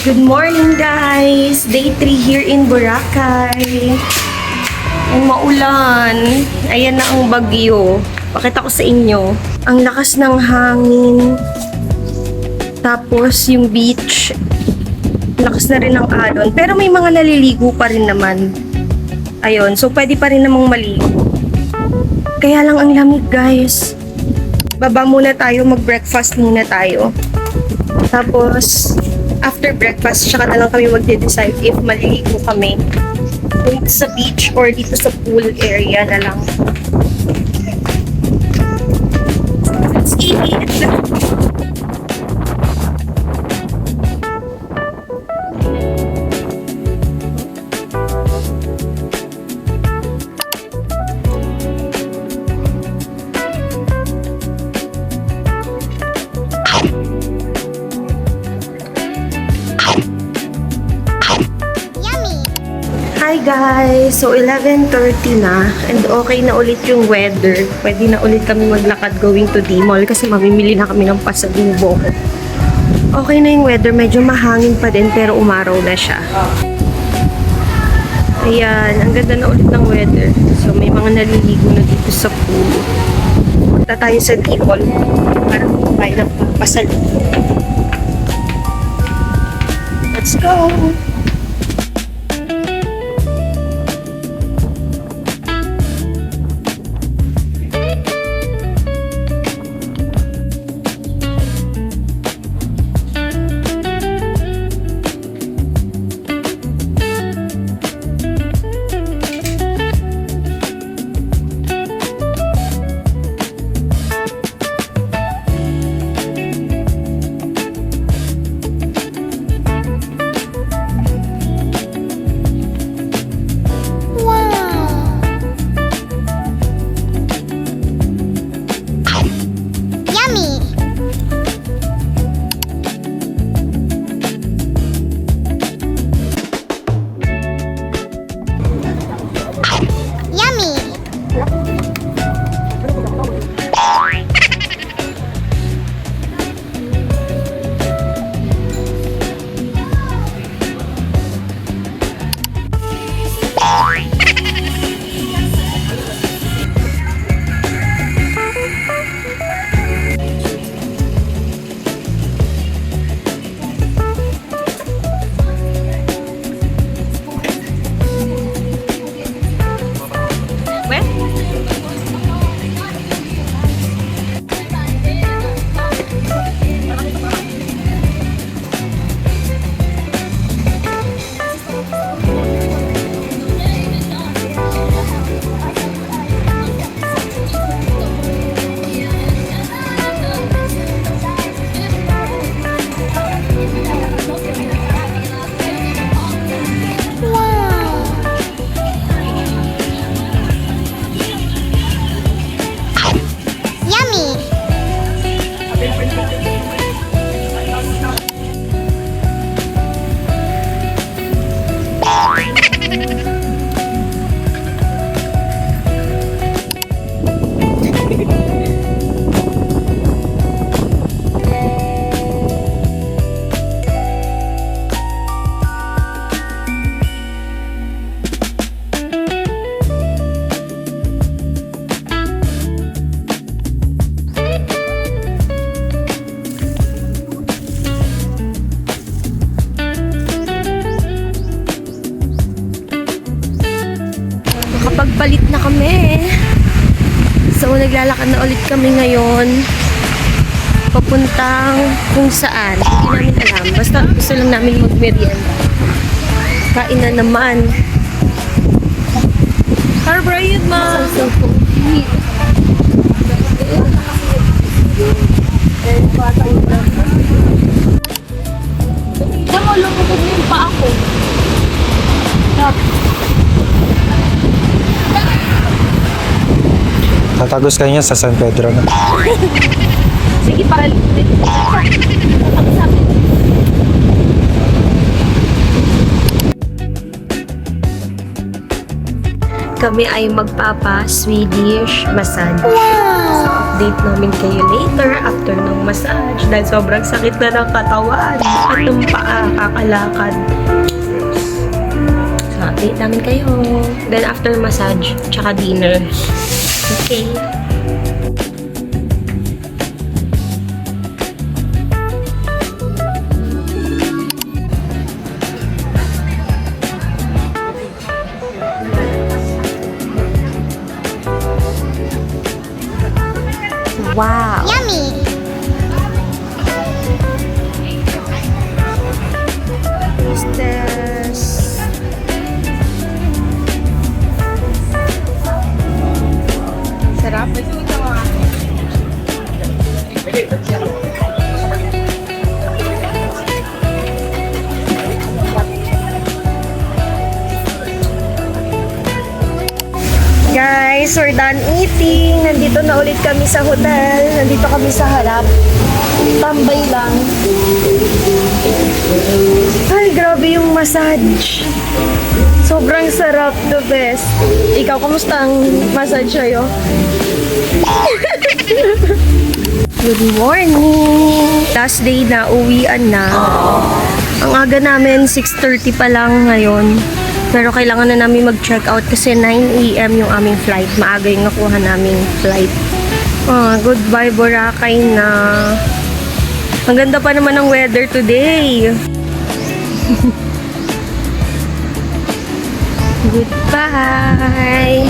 Good morning guys! Day 3 here in Boracay. Ang maulan. Ayan na ang bagyo. Pakita ko sa inyo. Ang lakas ng hangin. Tapos yung beach. Lakas na rin ng alon. Pero may mga naliligo pa rin naman. Ayun. So pwede pa rin namang maligo. Kaya lang ang lamig guys. Baba muna tayo. Mag-breakfast muna tayo. Tapos after breakfast, tsaka na lang kami magde-decide if maliligo kami dito sa beach or dito sa pool area na lang. Let's eat! Hi guys! So 11:30 na and okay na ulit yung weather. Pwede na ulit kami maglakad going to D-Mall kasi mamimili na kami ng pasalubong. Okay na yung weather. Medyo mahangin pa din pero umaraw na siya. Ayan. Ang ganda na ulit ng weather. So may mga naliligo na dito sa pool. Punta tayo sa D-Mall para tayo ng pasalubong. Let's go! Nakapagpalit na kami. So, naglalakad na ulit kami ngayon. Papuntang kung saan. Hindi namin alam. Basta gusto lang namin mag-merienda. Kain na naman. Harbor yun, ma. Diyan mo, lumubog yung pa ako. Tatagos kayo niya sa San Pedro na. Sige, para kami ay magpapa Swedish massage. Wow! i-update namin kayo later after ng massage dahil sobrang sakit na ng katawan at ng paa, kakalakad. So, update namin kayo. Then after massage, tsaka dinner. Okay. Wow! Yummy! Hostess. Sarap. Guys, we're done eating. Nandito na ulit kami sa hotel. Nandito kami sa harap. Tambay lang. Ay, grabe yung massage. Sobrang sarap, the best. Ikaw, kamusta ang massage sa'yo? Good morning! Last day na, uwian na. Ang aga namin, 6:30 pa lang ngayon. Pero kailangan na namin mag-check out kasi 9 AM yung aming flight. Maaga yung nakuha naming flight. Goodbye Boracay na. Ang ganda pa naman ng weather today. Goodbye.